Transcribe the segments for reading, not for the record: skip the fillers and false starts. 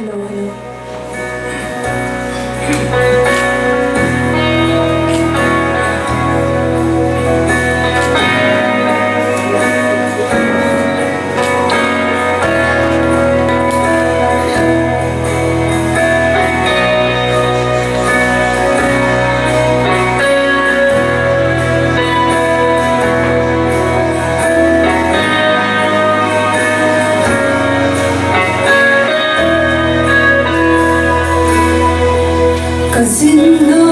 Hello, hello. KAJINNA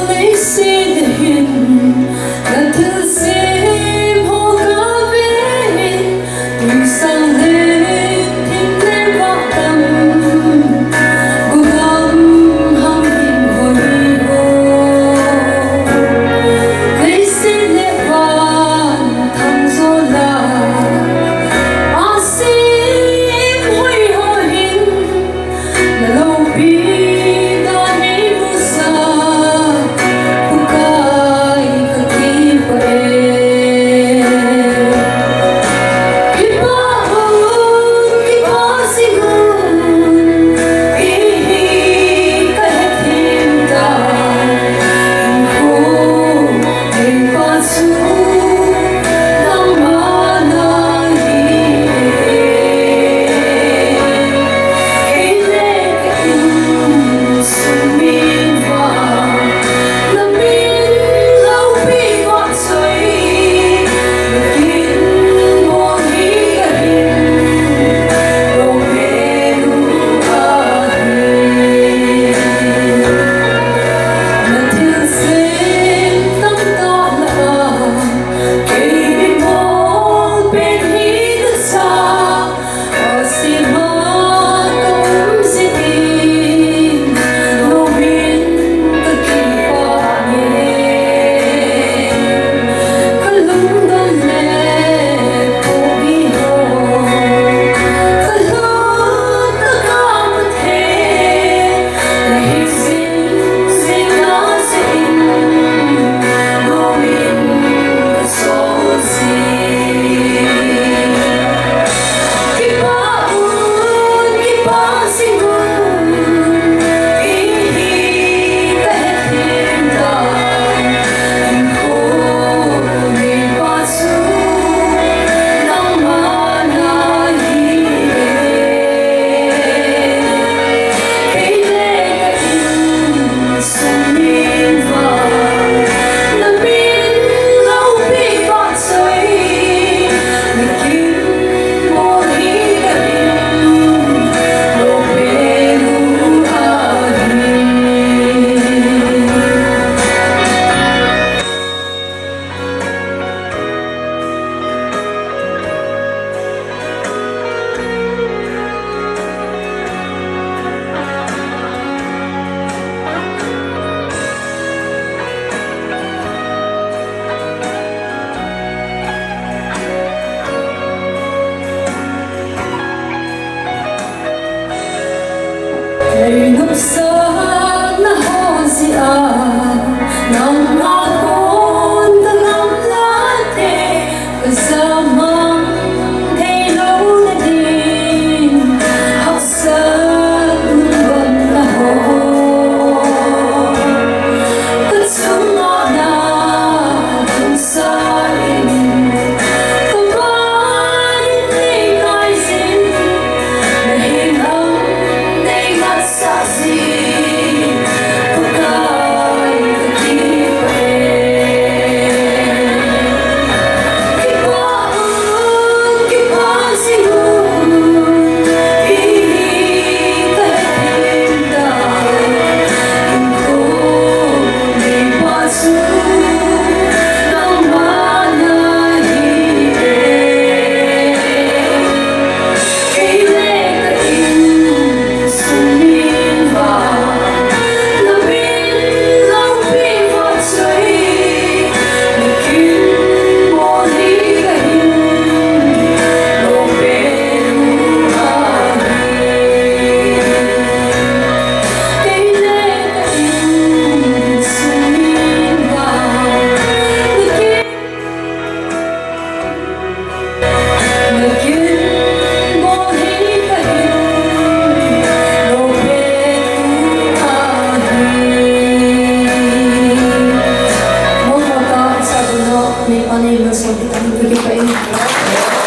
LEISET là thứ xem hồ ca về từng sang lên thiên lên vọng tâm cùng gom hăng hình hồi hồ LEISET lệ vàng thăng gió là xem hồi hồ hình là lâu bi Ngập sớm na hồ dịa nằm ngõ hôn ta ngắm lá tê giờ mong thấy lâu đã đi học sớm vẫn là hồ cất xuống ngõ đá từng sai không có những nói gì để hình âm đây mắt xa gì Kita-kita pa